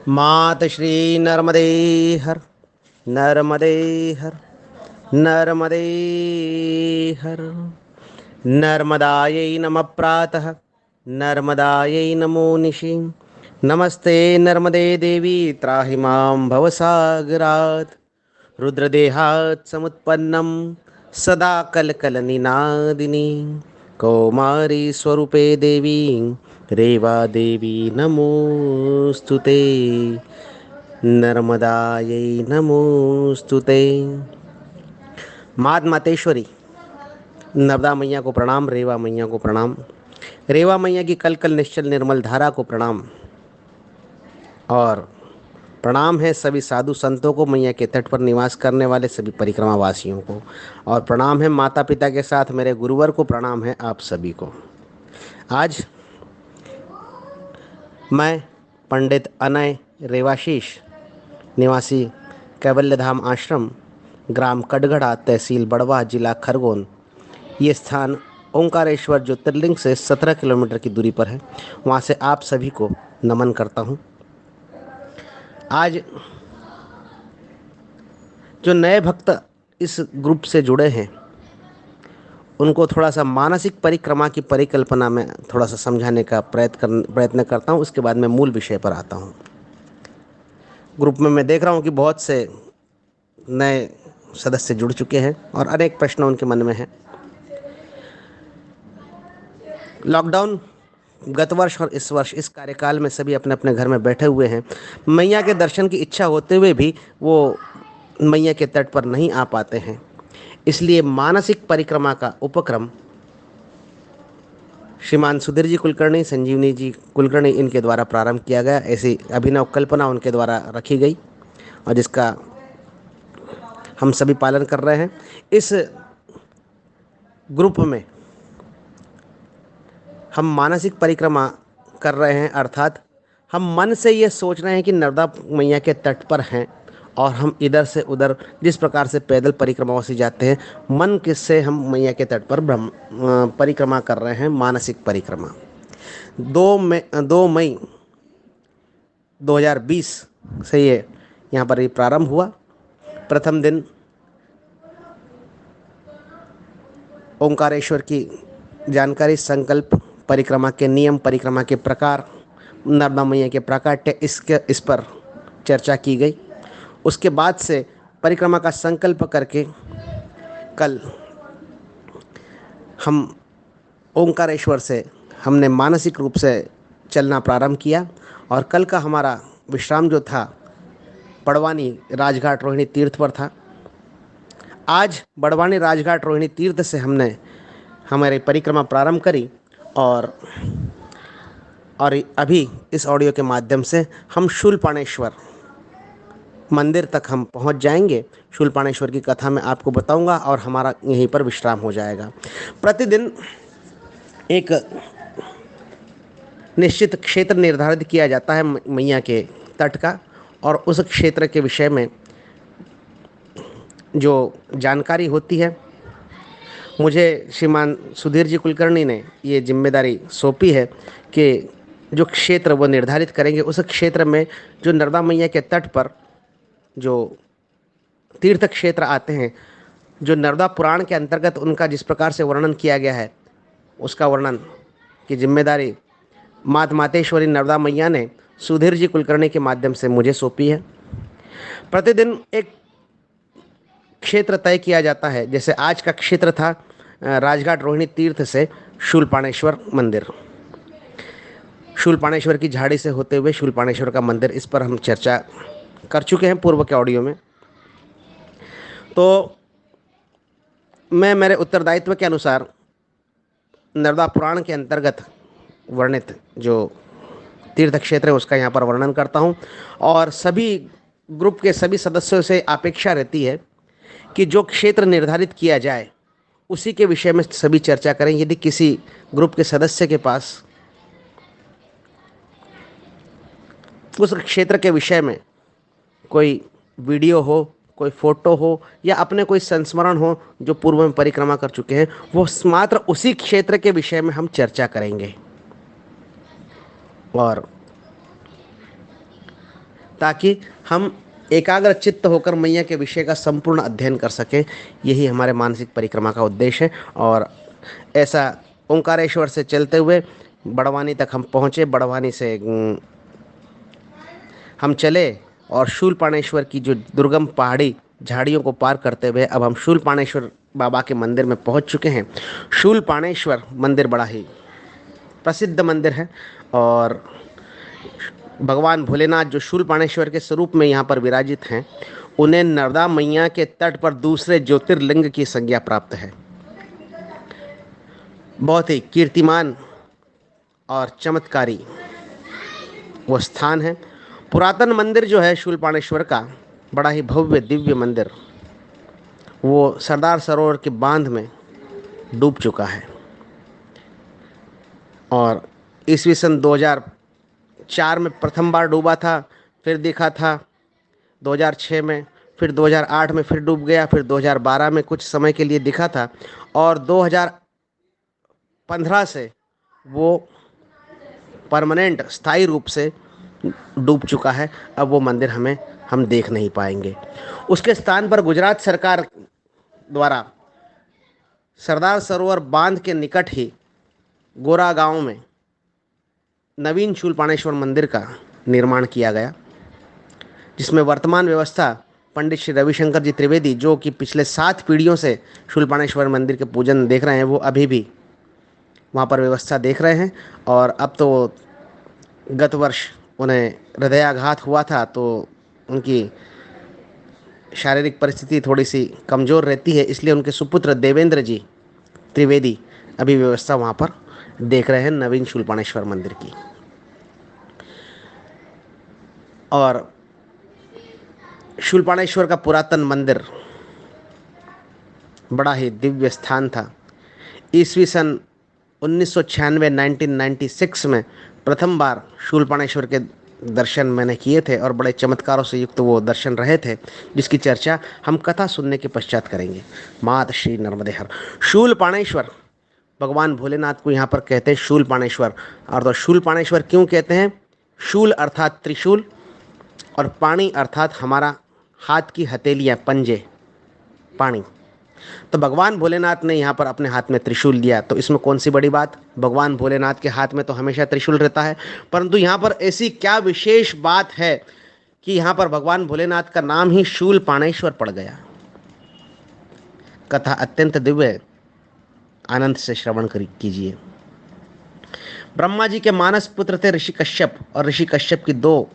मात श्री नर्मदे हर, नर्मदे हर, नर्मदे हर। नर्मदायै नमः प्रातः, नर्मदायै नमो निशि। नमस्ते नर्मदे देवी त्राहि मां भवसागरात्। रुद्रदेहात् समुत्पन्नं सदा कलकलनिनादिनी कौमारी स्वरूपे देवी रेवा देवी नमोस्तुते। नर्मदायै नमोस्तुते। मात मातेश्वरी नर्मदा मैया को प्रणाम, रेवा मैया को प्रणाम। रेवा मैया की कल कल निश्चल निर्मल धारा को प्रणाम। और प्रणाम है सभी साधु संतों को, मैया के तट पर निवास करने वाले सभी परिक्रमा वासियों को। और प्रणाम है माता पिता के साथ मेरे गुरुवर को, प्रणाम है आप सभी को। आज मैं पंडित अनय रेवाशीष, निवासी कैवल्य धाम आश्रम, ग्राम कटगढ़ा, तहसील बड़वा, जिला खरगोन। ये स्थान ओंकारेश्वर ज्योतिर्लिंग से 17 किलोमीटर की दूरी पर है। वहाँ से आप सभी को नमन करता हूँ। आज जो नए भक्त इस ग्रुप से जुड़े हैं उनको थोड़ा सा मानसिक परिक्रमा की परिकल्पना में थोड़ा सा समझाने का प्रयत्न करता हूँ। उसके बाद मैं मूल विषय पर आता हूँ। ग्रुप में मैं देख रहा हूँ कि बहुत से नए सदस्य जुड़ चुके हैं और अनेक प्रश्न उनके मन में हैं। लॉकडाउन गत वर्ष और इस वर्ष इस कार्यकाल में सभी अपने अपने घर में बैठे हुए हैं। मैया के दर्शन की इच्छा होते हुए भी वो मैया के तट पर नहीं आ पाते हैं। इसलिए मानसिक परिक्रमा का उपक्रम श्रीमान सुधीर जी कुलकर्णी, संजीवनी जी कुलकर्णी, इनके द्वारा प्रारंभ किया गया। ऐसी अभिनव कल्पना उनके द्वारा रखी गई और जिसका हम सभी पालन कर रहे हैं। इस ग्रुप में हम मानसिक परिक्रमा कर रहे हैं, अर्थात हम मन से ये सोच रहे हैं कि नर्मदा मैया के तट पर हैं और हम इधर से उधर जिस प्रकार से पैदल परिक्रमाओं से जाते हैं, मन के से हम मैया के तट पर परिक्रमा कर रहे हैं, मानसिक परिक्रमा। 2 मई 2020 से ये यहाँ पर ये प्रारंभ हुआ। प्रथम दिन ओंकारेश्वर की जानकारी, संकल्प, परिक्रमा के नियम, परिक्रमा के प्रकार, नर्मदा मैया के प्राकट्य, इस पर चर्चा की गई। उसके बाद से परिक्रमा का संकल्प करके कल हम ओंकारेश्वर से हमने मानसिक रूप से चलना प्रारंभ किया। और कल का हमारा विश्राम जो था बड़वानी राजघाट रोहिणी तीर्थ पर था। आज बड़वानी राजघाट रोहिणी तीर्थ से हमने हमारी परिक्रमा प्रारंभ करी और अभी इस ऑडियो के माध्यम से हम शूलपाणेश्वर मंदिर तक हम पहुंच जाएंगे। शूलपाणेश्वर की कथा मैं आपको बताऊंगा और हमारा यहीं पर विश्राम हो जाएगा। प्रतिदिन एक निश्चित क्षेत्र निर्धारित किया जाता है मैया के तट का, और उस क्षेत्र के विषय में जो जानकारी होती है, मुझे श्रीमान सुधीर जी कुलकर्णी ने ये जिम्मेदारी सौंपी है कि जो क्षेत्र वो निर्धारित करेंगे, उस क्षेत्र में जो नर्मदा मैया के तट पर जो तीर्थ क्षेत्र आते हैं, जो नर्मदा पुराण के अंतर्गत उनका जिस प्रकार से वर्णन किया गया है, उसका वर्णन की जिम्मेदारी मातेश्वरी नर्मदा मैया ने सुधीर जी कुलकर्णी के माध्यम से मुझे सौंपी है। प्रतिदिन एक क्षेत्र तय किया जाता है। जैसे आज का क्षेत्र था राजघाट रोहिणी तीर्थ से शूलपाणेश्वर मंदिर, शूलपाणेश्वर की झाड़ी से होते हुए शूलपाणेश्वर का मंदिर, इस पर हम चर्चा कर चुके हैं पूर्व के ऑडियो में। तो मैं मेरे उत्तरदायित्व के अनुसार नर्मदा पुराण के अंतर्गत वर्णित जो तीर्थ क्षेत्र है उसका यहाँ पर वर्णन करता हूँ। और सभी ग्रुप के सभी सदस्यों से अपेक्षा रहती है कि जो क्षेत्र निर्धारित किया जाए उसी के विषय में सभी चर्चा करें। यदि किसी ग्रुप के सदस्य के पास उस क्षेत्र के विषय में कोई वीडियो हो, कोई फोटो हो या अपने कोई संस्मरण हो जो पूर्व में परिक्रमा कर चुके हैं, वो मात्र उसी क्षेत्र के विषय में हम चर्चा करेंगे। और ताकि हम एकाग्र चित्त होकर मैया के विषय का संपूर्ण अध्ययन कर सकें। यही हमारे मानसिक परिक्रमा का उद्देश्य है। और ऐसा ओंकारेश्वर से चलते हुए बड़वानी तक हम पहुँचे। बड़वानी से हम चले और शूलपाणेश्वर की जो दुर्गम पहाड़ी झाड़ियों को पार करते हुए अब हम शूलपाणेश्वर बाबा के मंदिर में पहुंच चुके हैं। शूलपाणेश्वर मंदिर बड़ा ही प्रसिद्ध मंदिर है और भगवान भोलेनाथ जो शूलपाणेश्वर के स्वरूप में यहाँ पर विराजित हैं, उन्हें नर्मदा मैया के तट पर दूसरे ज्योतिर्लिंग की संज्ञा प्राप्त है। बहुत ही कीर्तिमान और चमत्कारी वो स्थान है। पुरातन मंदिर जो है शूलपाणेश्वर का, बड़ा ही भव्य दिव्य मंदिर, वो सरदार सरोवर के बांध में डूब चुका है और ईस्वी सन 2004 में प्रथम बार डूबा था, फिर दिखा था 2006 में, फिर 2008 में फिर डूब गया, फिर 2012 में कुछ समय के लिए दिखा था और 2015 से वो परमानेंट स्थायी रूप से डूब चुका है। अब वो मंदिर हम देख नहीं पाएंगे। उसके स्थान पर गुजरात सरकार द्वारा सरदार सरोवर बांध के निकट ही गोरा गांव में नवीन शूलपाणेश्वर मंदिर का निर्माण किया गया, जिसमें वर्तमान व्यवस्था पंडित श्री रविशंकर जी त्रिवेदी, जो कि पिछले 7 पीढ़ियों से शूलपाणेश्वर मंदिर के पूजन देख रहे हैं, वो अभी भी वहाँ पर व्यवस्था देख रहे हैं। और अब तो गत वर्ष उन्हें हृदयाघात हुआ था, तो उनकी शारीरिक परिस्थिति थोड़ी सी कमज़ोर रहती है, इसलिए उनके सुपुत्र देवेंद्र जी त्रिवेदी अभी व्यवस्था वहाँ पर देख रहे हैं नवीन शूलपाणेश्वर मंदिर की। और शूलपाणेश्वर का पुरातन मंदिर बड़ा ही दिव्य स्थान था। ईस्वी सन 1996 1996 में प्रथम बार शूलपाणेश्वर के दर्शन मैंने किए थे और बड़े चमत्कारों से युक्त वो दर्शन रहे थे, जिसकी चर्चा हम कथा सुनने के पश्चात करेंगे। मात श्री नर्मदे हर। शूलपाणेश्वर भगवान भोलेनाथ को यहाँ पर कहते हैं शूलपाणेश्वर। और तो शूलपाणेश्वर क्यों कहते हैं? शूल अर्थात त्रिशूल और पाणी अर्थात हमारा हाथ की हथेलियाँ, पंजे, पाणी। तो भगवान भोलेनाथ ने यहाँ पर अपने हाथ में त्रिशूल लिया, तो इसमें कौन सी बड़ी बात? भगवान भोलेनाथ के हाथ में तो हमेशा त्रिशूल रहता है, परंतु यहाँ पर ऐसी क्या विशेष बात है कि यहाँ पर भगवान भोलेनाथ का नाम ही शूलपाणेश्वर पड़ गया? कथा अत्यंत दिव्य, आनंद से श्रवण कीजिए। ब्रह्मा जी के मानस पुत्र थे ऋषि कश्यप, और ऋषि कश्यप की 2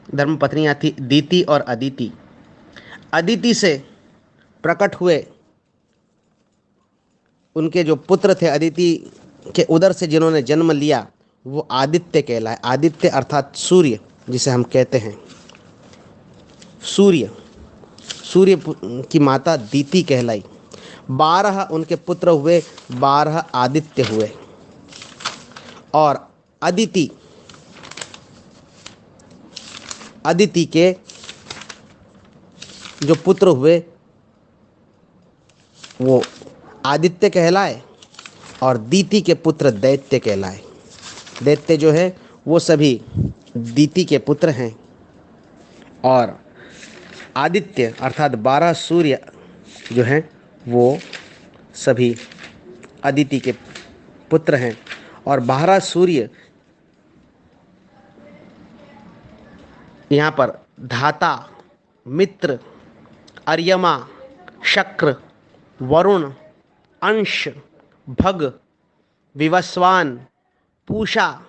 धर्मपत्नियां थी, दीति और अदिति। अदिति से प्रकट हुए उनके जो पुत्र थे, अदिति के उदर से जिन्होंने जन्म लिया, वो आदित्य कहलाए। आदित्य अर्थात सूर्य, जिसे हम कहते हैं सूर्य। सूर्य की माता दीति कहलाई। 12 उनके पुत्र हुए, 12 आदित्य हुए। और अदिति के जो पुत्र हुए वो आदित्य कहलाए और दीति के पुत्र दैत्य कहलाए। दैत्य जो है वो सभी दीति के पुत्र हैं और आदित्य अर्थात 12 सूर्य जो हैं वो सभी अदिति के पुत्र हैं। और 12 सूर्य यहाँ पर धाता, मित्र, अर्यमा, शक्र, वरुण, अंश, भग, विवस्वान, पूषा,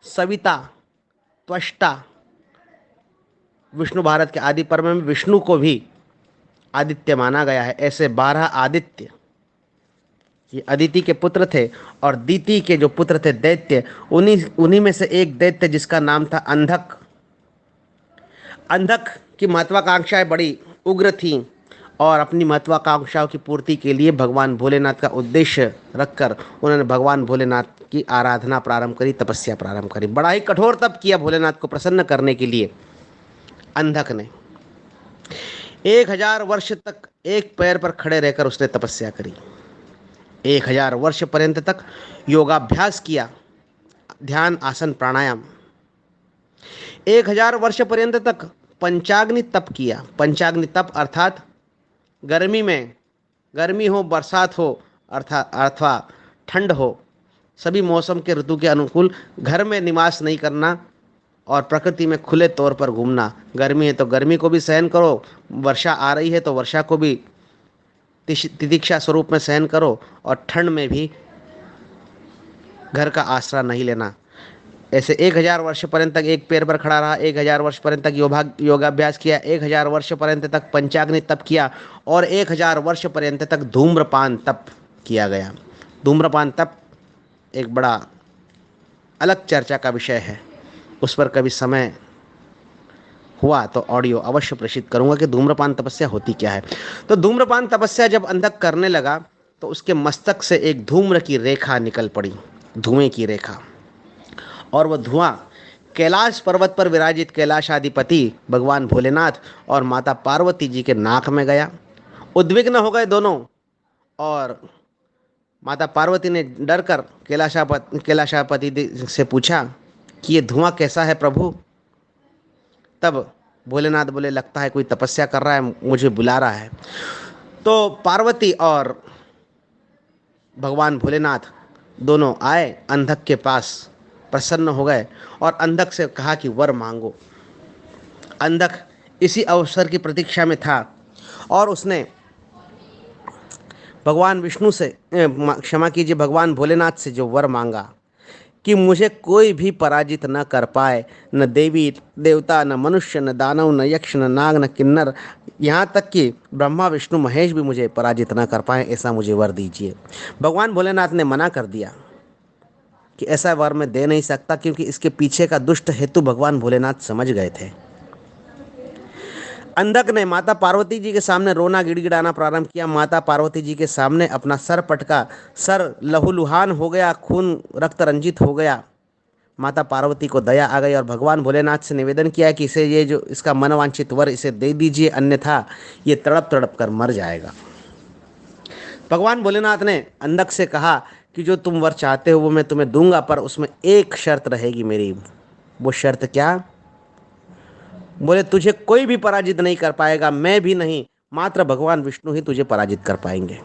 सविता, त्वष्टा। विष्णु भारत के आदि पर्व में विष्णु को भी आदित्य माना गया है। ऐसे 12 आदित्य ये अदिति के पुत्र थे। और दीति के जो पुत्र थे दैत्य, उन्हीं में से एक दैत्य जिसका नाम था अंधक। अंधक की महत्वाकांक्षाएं बड़ी उग्र थीं और अपनी महत्वाकांक्षाओं की पूर्ति के लिए भगवान भोलेनाथ का उद्देश्य रखकर उन्होंने भगवान भोलेनाथ की आराधना प्रारंभ करी, तपस्या प्रारंभ करी। बड़ा ही कठोर तप किया भोलेनाथ को प्रसन्न करने के लिए अंधक ने। 1000 वर्ष तक एक पैर पर खड़े रहकर उसने तपस्या करी। 1000 वर्ष पर्यंत तक योगाभ्यास किया, ध्यान, आसन, प्राणायाम। 1000 वर्ष पर्यंत तक पंचाग्नि तप किया। पंचाग्नि तप अर्थात गर्मी में, गर्मी हो बरसात हो अर्थात अथवा ठंड हो, सभी मौसम के ऋतु के अनुकूल घर में निवास नहीं करना और प्रकृति में खुले तौर पर घूमना। गर्मी है तो गर्मी को भी सहन करो, वर्षा आ रही है तो वर्षा को भी तितिक्षा स्वरूप में सहन करो, और ठंड में भी घर का आसरा नहीं लेना। ऐसे 1000 वर्ष पर्यंत तक एक पैर पर खड़ा रहा, 1000 वर्ष पर्यंत तक योगाभ्यास किया, 1000 वर्ष पर्यंत तक पंचाग्नि तप किया, और 1000 वर्ष पर्यंत तक धूम्रपान तप किया गया। धूम्रपान तप एक बड़ा अलग चर्चा का विषय है, उस पर कभी समय हुआ तो ऑडियो अवश्य प्रेषित करूंगा कि धूम्रपान तपस्या होती क्या है। तो धूम्रपान तपस्या जब अंधक करने लगा तो उसके मस्तक से एक धूम्र की रेखा निकल पड़ी, धुएं की रेखा, और वह धुआं कैलाश पर्वत पर विराजित कैलाशाधिपति भगवान भोलेनाथ और माता पार्वती जी के नाक में गया। उद्विग्न हो गए दोनों, और माता पार्वती ने डर कर कैलाशापति से पूछा कि ये धुआं कैसा है प्रभु। तब भोलेनाथ बोले, लगता है कोई तपस्या कर रहा है, मुझे बुला रहा है। तो पार्वती और भगवान भोलेनाथ दोनों आए अंधक के पास, प्रसन्न हो गए और अंधक से कहा कि वर मांगो। अंधक इसी अवसर की प्रतीक्षा में था और उसने भगवान विष्णु से, क्षमा कीजिए, भगवान भोलेनाथ से जो वर मांगा कि मुझे कोई भी पराजित न कर पाए, न देवी देवता, न मनुष्य, न दानव, न यक्ष, न नाग, न किन्नर, यहाँ तक कि ब्रह्मा विष्णु महेश भी मुझे पराजित न कर पाए, ऐसा मुझे वर दीजिए। भगवान भोलेनाथ ने मना कर दिया कि ऐसा वर मैं दे नहीं सकता, क्योंकि इसके पीछे का दुष्ट हेतु भगवान भोलेनाथ समझ गए थे। अंधक ने माता पार्वती जी के सामने रोना गिड़गिड़ाना प्रारंभ किया। माता पार्वती जी के सामने अपना सर पटका, सर लहूलुहान हो गया, खून रक्त रंजित हो गया। माता पार्वती को दया आ गई और भगवान भोलेनाथ से निवेदन किया कि इसे, ये जो इसका मनवांछित वर इसे दे दीजिए, अन्यथा ये तड़प तड़प कर मर जाएगा। भगवान भोलेनाथ ने अंधक से कहा कि जो तुम वर चाहते हो वो मैं तुम्हें दूंगा, पर उसमें एक शर्त रहेगी मेरी। वो शर्त क्या? बोले, तुझे कोई भी पराजित नहीं कर पाएगा, मैं भी नहीं, मात्र भगवान विष्णु ही तुझे पराजित कर पाएंगे।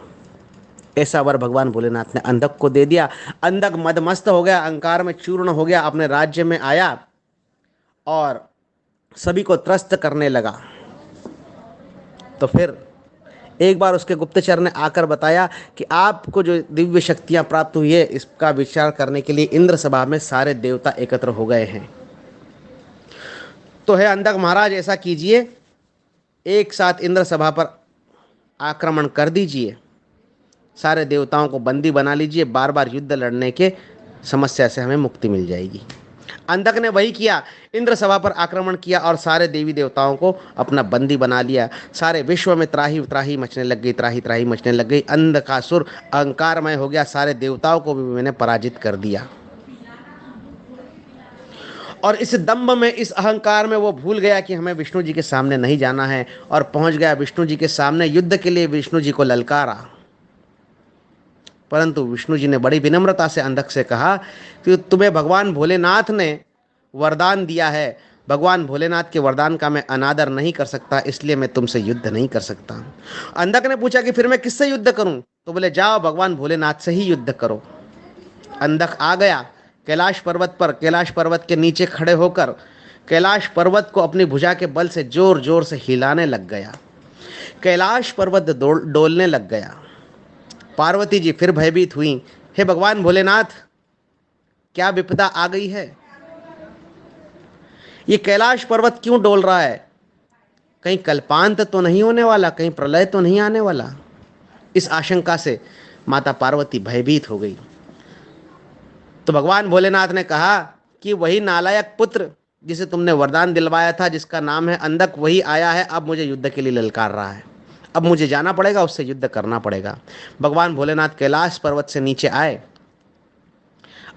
ऐसा वर भगवान भोलेनाथ ने अंधक को दे दिया। अंधक मदमस्त हो गया, अहंकार में चूर्ण हो गया, अपने राज्य में आया और सभी को त्रस्त करने लगा। तो फिर एक बार उसके गुप्तचर ने आकर बताया कि आपको जो दिव्य शक्तियां प्राप्त हुई है, इसका विचार करने के लिए इंद्र सभा में सारे देवता एकत्र हो गए हैं। तो है अंधक महाराज, ऐसा कीजिए, एक साथ इंद्र सभा पर आक्रमण कर दीजिए, सारे देवताओं को बंदी बना लीजिए, बार बार युद्ध लड़ने के समस्या से हमें मुक्ति मिल जाएगी। अंधक ने वही किया, इंद्र सभा पर आक्रमण किया और सारे देवी देवताओं को अपना बंदी बना लिया। सारे विश्व में त्राही त्राही मचने लग गई, त्राही त्राही मचने लग गई। अंधकासुर अहंकारमय हो गया, सारे देवताओं को भी मैंने पराजित कर दिया। और इस दंभ में, इस अहंकार में वो भूल गया कि हमें विष्णु जी के सामने नहीं जाना है, और पहुंच गया विष्णु जी के सामने। युद्ध के लिए विष्णु जी को ललकारा, परंतु विष्णु जी ने बड़ी विनम्रता से अंधक से कहा कि तुम्हें भगवान भोलेनाथ ने वरदान दिया है, भगवान भोलेनाथ के वरदान का मैं अनादर नहीं कर सकता, इसलिए मैं तुमसे युद्ध नहीं कर सकता। अंधक ने पूछा कि फिर मैं किससे युद्ध करूं? तो बोले, जाओ भगवान भोलेनाथ से ही युद्ध करो। अंधक आ गया कैलाश पर्वत पर, कैलाश पर्वत के नीचे खड़े होकर कैलाश पर्वत को अपनी भुजा के बल से जोर जोर से हिलाने लग गया। कैलाश पर्वत डोलने लग गया। पार्वती जी फिर भयभीत हुई, हे भगवान भोलेनाथ, क्या विपदा आ गई है? ये कैलाश पर्वत क्यों डोल रहा है? कहीं कल्पांत तो नहीं होने वाला, कहीं प्रलय तो नहीं आने वाला? इस आशंका से माता पार्वती भयभीत हो गई। तो भगवान भोलेनाथ ने कहा कि वही नालायक पुत्र जिसे तुमने वरदान दिलवाया था, जिसका नाम है अंधक, वही आया है, अब मुझे युद्ध के लिए ललकार रहा है। अब मुझे जाना पड़ेगा, उससे युद्ध करना पड़ेगा। भगवान भोलेनाथ कैलाश पर्वत से नीचे आए।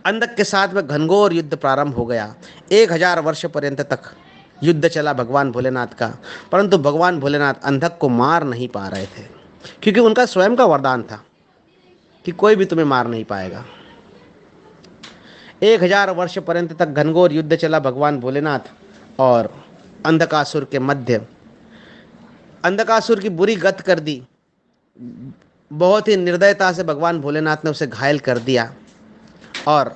अंधक के साथ में घनघोर युद्ध प्रारंभ हो गया। 1000 वर्ष पर्यंत तक युद्ध चला भगवान भोलेनाथ का, परंतु भगवान भोलेनाथ अंधक को मार नहीं पा रहे थे, क्योंकि उनका स्वयं का वरदान था कि कोई भी तुम्हें मार नहीं पाएगा। 1000 वर्ष पर्यंत तक घनघोर युद्ध चला। भगवान भोलेनाथ और अंधकासुर के मध्य अंधकासुर की बुरी गत कर दी। बहुत ही निर्दयता से भगवान भोलेनाथ ने उसे घायल कर दिया और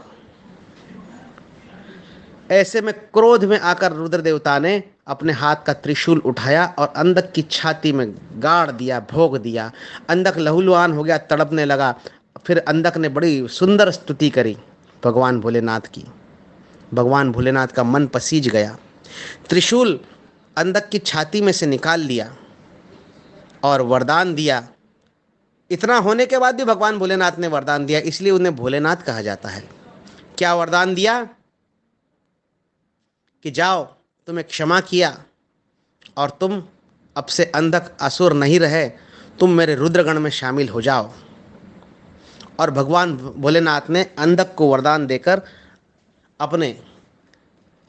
ऐसे में क्रोध में आकर रुद्र देवता ने अपने हाथ का त्रिशूल उठाया और अंधक की छाती में गाड़ दिया, भोग दिया। अंधक लहूलुहान हो गया, तड़पने लगा। फिर अंधक ने बड़ी सुंदर स्तुति करी भगवान भोलेनाथ की। भगवान भोलेनाथ का मन पसीज गया। त्रिशूल अंधक की छाती में से निकाल लिया और वरदान दिया। इतना होने के बाद भी भगवान भोलेनाथ ने वरदान दिया, इसलिए उन्हें भोलेनाथ कहा जाता है। क्या वरदान दिया कि जाओ, तुम्हें क्षमा किया और तुम अब से अंधक असुर नहीं रहे, तुम मेरे रुद्रगण में शामिल हो जाओ। और भगवान भोलेनाथ ने अंधक को वरदान देकर अपने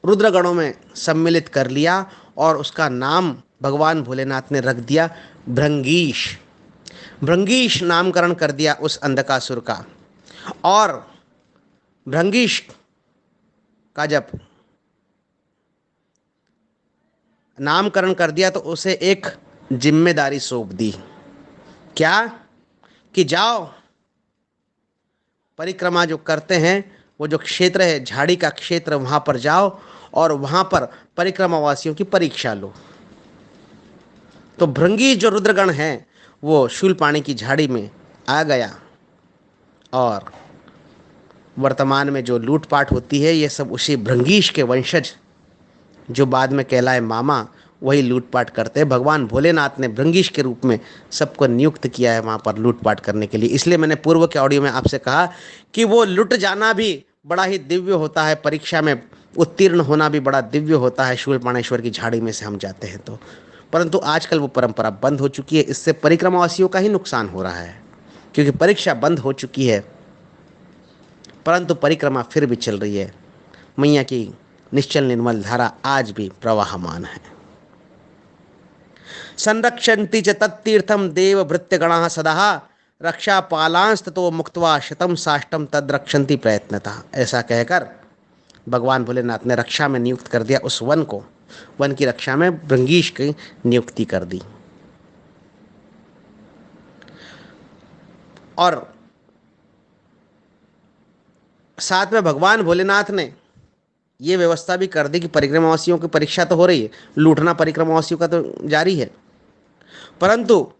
रुद्रगणों में सम्मिलित कर लिया और उसका नाम भगवान भोलेनाथ ने रख दिया भृंगीश। भृंगीश नामकरण कर दिया उस अंधकासुर का। और भृंगीश का जब नामकरण कर दिया तो उसे एक जिम्मेदारी सौंप दी। क्या? कि जाओ, परिक्रमा जो करते हैं, वो जो क्षेत्र है झाड़ी का क्षेत्र, वहाँ पर जाओ और वहाँ पर परिक्रमावासियों की परीक्षा लो। तो भृंगी जो रुद्रगण हैं वो शूलपाणी की झाड़ी में आ गया और वर्तमान में जो लूटपाट होती है ये सब उसी भृंगीश के वंशज जो बाद में कहलाए मामा, वही लूटपाट करते हैं। भगवान भोलेनाथ ने भृंगीश के रूप में सबको नियुक्त किया है वहाँ पर लूटपाट करने के लिए। इसलिए मैंने पूर्व के ऑडियो में आपसे कहा कि वो लुट जाना भी बड़ा ही दिव्य होता है, परीक्षा में उत्तीर्ण होना भी बड़ा दिव्य होता है। शूलपाणेश्वर की झाड़ी में से हम जाते हैं तो, परंतु आजकल वो परंपरा बंद हो चुकी है। इससे परिक्रमावासियों का ही नुकसान हो रहा है, क्योंकि परीक्षा बंद हो चुकी है परंतु परिक्रमा फिर भी चल रही है। मैया की निश्चल निर्मल धारा आज भी प्रवाहमान है। संरक्षन्ति च तत्तीर्थम देव भृत्यगणाः सदा रक्षा पालांस्ततो मुक्त्वा शतम साष्टम तद रक्षन्ति प्रयत्नतः। ऐसा कहकर भगवान भोलेनाथ ने रक्षा में नियुक्त कर दिया उस वन को। वन की रक्षा में भृंगीश की नियुक्ति कर दी। और साथ में भगवान भोलेनाथ ने ये व्यवस्था भी कर दी कि परिक्रमावासियों की परीक्षा तो हो रही है, लूटना परिक्रमावासियों का तो जारी है, परंतु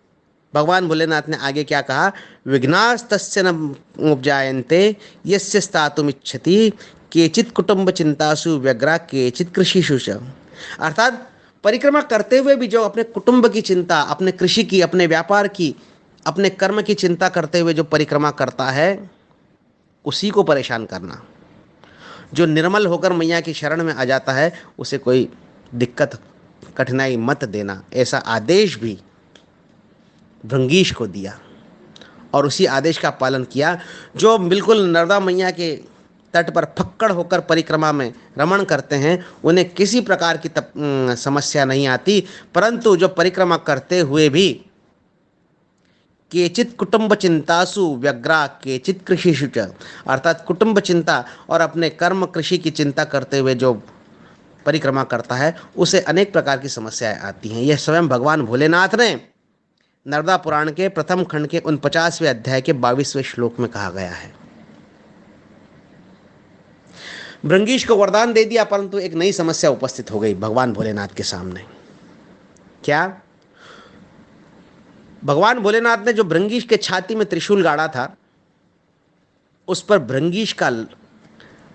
भगवान भोलेनाथ ने आगे क्या कहा? विघ्नास्तस्य न उपजायन्ते यस्य स्थातुमिच्छति केचित् कुटुंब चिंतासु व्यग्रा केचित् कृषिषु च। अर्थात परिक्रमा करते हुए भी जो अपने कुटुंब की चिंता, अपने कृषि की, अपने व्यापार की, अपने कर्म की चिंता करते हुए जो परिक्रमा करता है, उसी को परेशान करना। जो निर्मल होकर मैया की शरण में आ जाता है उसे कोई दिक्कत कठिनाई मत देना, ऐसा आदेश भी भृंगीश को दिया। और उसी आदेश का पालन किया। जो बिल्कुल नर्मदा मैया के तट पर फक्कड़ होकर परिक्रमा में रमण करते हैं, उन्हें किसी प्रकार की समस्या नहीं आती, परंतु जो परिक्रमा करते हुए भी केचित कुटुंब चिंतासु व्यग्रा केचित कृषिषु च, अर्थात कुटुंब चिंता और अपने कर्म कृषि की चिंता करते हुए जो परिक्रमा करता है उसे अनेक प्रकार की समस्याएं आती हैं। यह स्वयं भगवान भोलेनाथ ने नर्मदा पुराण के प्रथम खंड के 49वें अध्याय के 22वें श्लोक में कहा गया है। भृंगीश को वरदान दे दिया, परंतु एक नई समस्या उपस्थित हो गई भगवान भोलेनाथ के सामने। क्या? भगवान भोलेनाथ ने जो भृंगीश के छाती में त्रिशूल गाड़ा था, उस पर भृंगीश का,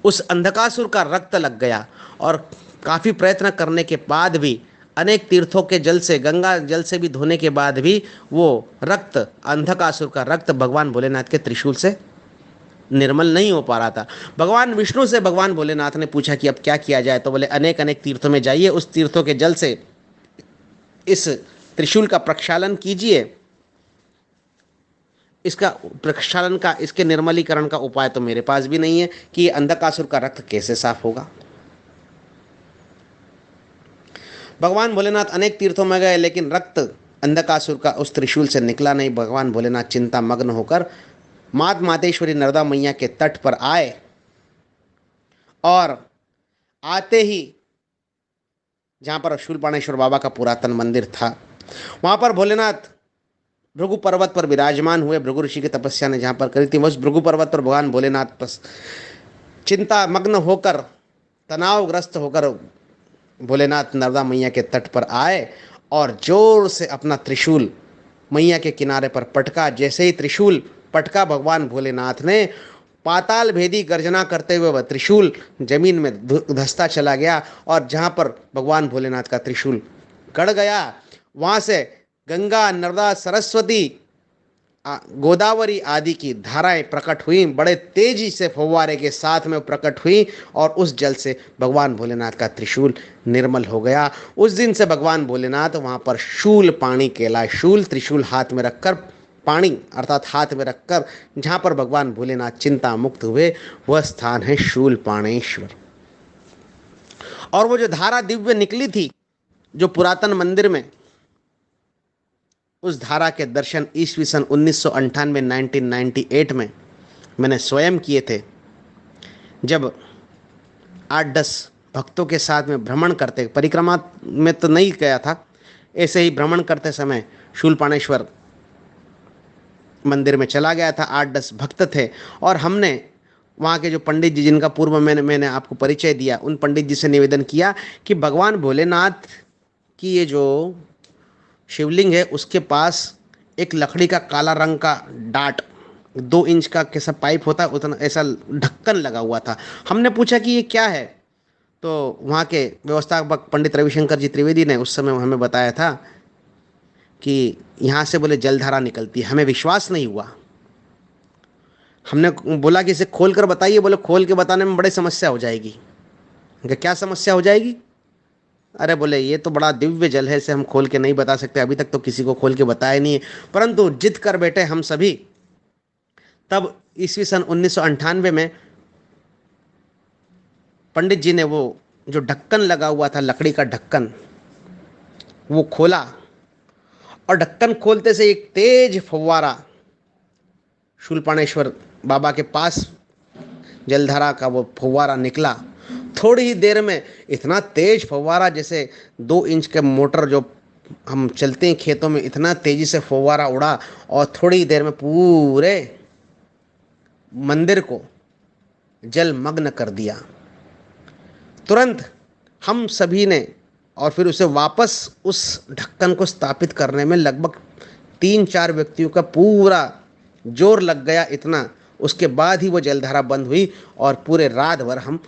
उस अंधकासुर का रक्त लग गया और काफ़ी प्रयत्न करने के बाद भी, अनेक तीर्थों के जल से, गंगा जल से भी धोने के बाद भी वो रक्त, अंधकासुर का रक्त भगवान भोलेनाथ के त्रिशूल से निर्मल नहीं हो पा रहा था। भगवान विष्णु से भगवान भोलेनाथ ने पूछा कि अब क्या किया जाए, तो बोले अनेक अनेक तीर्थों में जाइए, उस तीर्थों के जल से इस त्रिशूल का प्रक्षालन कीजिए। इसका प्रक्षालन का, इसके निर्मलीकरण का उपाय तो मेरे पास भी नहीं है कि ये अंधकासुर का रक्त कैसे साफ होगा। भगवान भोलेनाथ अनेक तीर्थों में गए, लेकिन रक्त अंधकासुर का उस त्रिशूल से निकला नहीं। भगवान भोलेनाथ चिंता मग्न होकर मात मातेश्वरी नर्मदा मैया के तट पर आए और आते ही जहाँ पर शूलपाणेश्वर बाबा का पुरातन मंदिर था। वहाँ पर भोलेनाथ भृगु पर्वत पर विराजमान हुए। भृगु ऋषि की तपस्या ने जहाँ पर करी थी, उस भृगु पर्वत पर भगवान भोलेनाथ चिंता मग्न होकर, तनावग्रस्त होकर भोलेनाथ नर्मदा मैया के तट पर आए और जोर से अपना त्रिशूल मैया के किनारे पर पटका। जैसे ही त्रिशूल पटका, भगवान भोलेनाथ ने पाताल भेदी गर्जना करते हुए वह त्रिशूल जमीन में धंसता चला गया। और जहाँ पर भगवान भोलेनाथ का त्रिशूल गड़ गया, वहाँ से गंगा, नर्मदा, सरस्वती, गोदावरी आदि की धाराएं प्रकट हुई। बड़े तेजी से फव्वारे के साथ में प्रकट हुई और उस जल से भगवान भोलेनाथ का त्रिशूल निर्मल हो गया। उस दिन से भगवान भोलेनाथ वहाँ पर शूल पाणी कहलाए। शूल त्रिशूल हाथ में रखकर, पाणी अर्थात हाथ में रखकर जहाँ पर भगवान भोलेनाथ चिंता मुक्त हुए, वह स्थान है शूलपाणेश्वर। और वो जो धारा दिव्य निकली थी जो पुरातन मंदिर में, उस धारा के दर्शन ईस्वी सन 1998 1998 में मैंने स्वयं किए थे, जब 8-10 भक्तों के साथ में भ्रमण करते, परिक्रमा में तो नहीं गया था, ऐसे ही भ्रमण करते समय शूलपाणेश्वर मंदिर में चला गया था। 8-10 भक्त थे और हमने वहाँ के जो पंडित जी, जिनका पूर्व मैंने आपको परिचय दिया, उन पंडित जी से निवेदन किया कि भगवान भोलेनाथ की ये जो शिवलिंग है उसके पास एक लकड़ी का काला रंग का डाट, 2 इंच का कैसा पाइप होता है उतना, ऐसा ढक्कन लगा हुआ था। हमने पूछा कि ये क्या है, तो वहाँ के व्यवस्थापक पंडित रविशंकर जी त्रिवेदी ने उस समय हमें बताया था कि यहाँ से बोले जलधारा निकलती है। हमें विश्वास नहीं हुआ। हमने बोला कि इसे खोल कर बताइए। बोले खोल के बताने में बड़ी समस्या हो जाएगी। क्या समस्या हो जाएगी? अरे बोले ये तो बड़ा दिव्य जल है, इसे हम खोल के नहीं बता सकते, अभी तक तो किसी को खोल के बताया नहीं है। परंतु जिद कर बैठे हम सभी। तब ईस्वी सन 1998 में पंडित जी ने वो जो ढक्कन लगा हुआ था, लकड़ी का ढक्कन, वो खोला और ढक्कन खोलते से एक तेज फव्वारा शूलपाणेश्वर बाबा के पास जलधारा का वो फव्वारा निकला। थोड़ी ही देर में इतना तेज फव्वारा, जैसे 2 इंच के मोटर जो हम चलते हैं खेतों में, इतना तेजी से फव्वारा उड़ा और थोड़ी ही देर में पूरे मंदिर को जलमग्न कर दिया। तुरंत हम सभी ने, और फिर उसे वापस उस ढक्कन को स्थापित करने में लगभग 3-4 व्यक्तियों का पूरा जोर लग गया। इतना, उसके बाद ही वो जलधारा बंद हुई और पूरे रात भर हम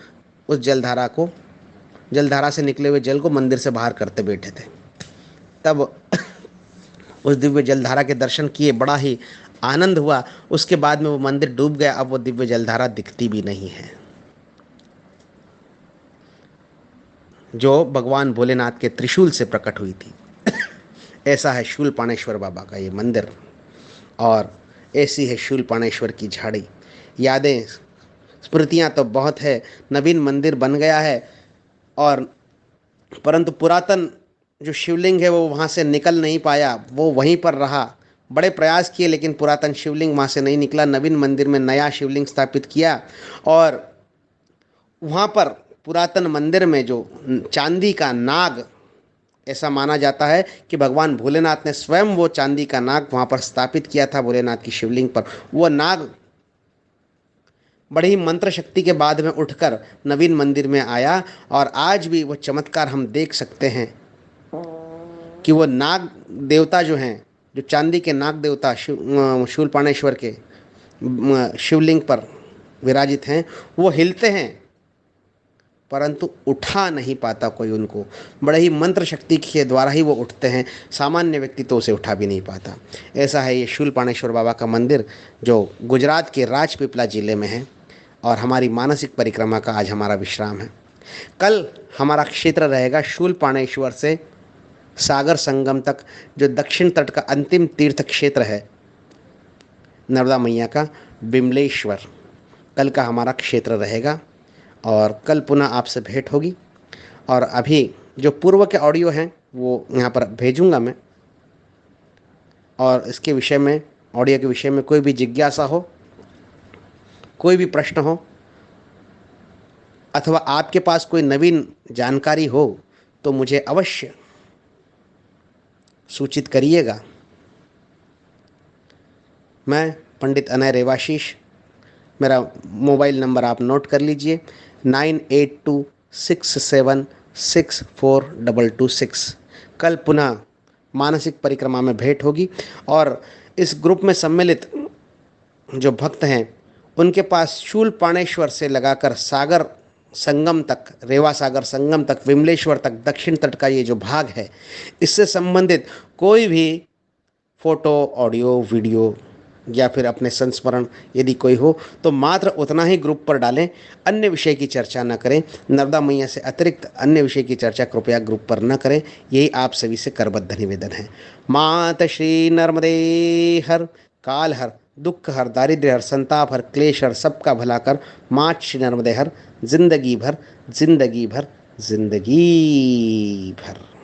उस जलधारा से निकले हुए जल को मंदिर से बाहर करते बैठे थे। तब उस दिव्य जलधारा के दर्शन किए, बड़ा ही आनंद हुआ। उसके बाद में वो मंदिर डूब गया। अब वो दिव्य जलधारा दिखती भी नहीं है, जो भगवान भोलेनाथ के त्रिशूल से प्रकट हुई थी। ऐसा है शूलपाणेश्वर बाबा का ये मंदिर, और ऐसी है शूलपाणेश्वर की झाड़ी। यादें, स्मृतियाँ तो बहुत है। नवीन मंदिर बन गया है, और परंतु पुरातन जो शिवलिंग है वो वहाँ से निकल नहीं पाया, वो वहीं पर रहा। बड़े प्रयास किए लेकिन पुरातन शिवलिंग वहाँ से नहीं निकला। नवीन मंदिर में नया शिवलिंग स्थापित किया, और वहाँ पर पुरातन मंदिर में जो चांदी का नाग, ऐसा माना जाता है कि भगवान भोलेनाथ ने स्वयं वो चांदी का नाग वहाँ पर स्थापित किया था भोलेनाथ की शिवलिंग पर। वो नाग बड़ी ही मंत्र शक्ति के बाद में उठकर नवीन मंदिर में आया, और आज भी वो चमत्कार हम देख सकते हैं कि वो नाग देवता जो हैं, जो चांदी के नाग देवता शूलपाणेश्वर के शिवलिंग पर विराजित हैं, वो हिलते हैं परंतु उठा नहीं पाता कोई उनको। बड़े ही मंत्र शक्ति के द्वारा ही वो उठते हैं, सामान्य व्यक्ति तो उसे उठा भी नहीं पाता। ऐसा है ये शूलपाणेश्वर बाबा का मंदिर, जो गुजरात के राजपीपला ज़िले में है, और हमारी मानसिक परिक्रमा का आज हमारा विश्राम है। कल हमारा क्षेत्र रहेगा शूलपाणेश्वर से सागर संगम तक, जो दक्षिण तट का अंतिम तीर्थ क्षेत्र है नर्मदा मैया का, बिमलेश्वर। कल का हमारा क्षेत्र रहेगा, और कल पुनः आपसे भेंट होगी। और अभी जो पूर्व के ऑडियो हैं वो यहाँ पर भेजूँगा मैं, और इसके विषय में, ऑडियो के विषय में कोई भी जिज्ञासा हो, कोई भी प्रश्न हो, अथवा आपके पास कोई नवीन जानकारी हो, तो मुझे अवश्य सूचित करिएगा। मैं पंडित अनय रेवाशीष, मेरा मोबाइल नंबर आप नोट कर लीजिए, 9826764226। कल पुनः मानसिक परिक्रमा में भेंट होगी और इस ग्रुप में सम्मिलित जो भक्त हैं उनके पास शूल पाणेश्वर से लगाकर सागर संगम तक, रेवा सागर संगम तक, विमलेश्वर तक, दक्षिण तट का ये जो भाग है, इससे संबंधित कोई भी फोटो, ऑडियो, वीडियो या फिर अपने संस्मरण यदि कोई हो तो मात्र उतना ही ग्रुप पर डालें, अन्य विषय की चर्चा न करें। नर्मदा मैया से अतिरिक्त अन्य विषय की चर्चा कृपया ग्रुप पर न करें। यही आप सभी से करबद्ध निवेदन है। मात श्री नर्मदे हर, काल हर, दुख हर, दारिद्र्य हर, संताप हर, क्लेश हर, सबका भला कर। मात श्री नर्मदे हर, जिंदगी भर, जिंदगी भर, जिंदगी भर।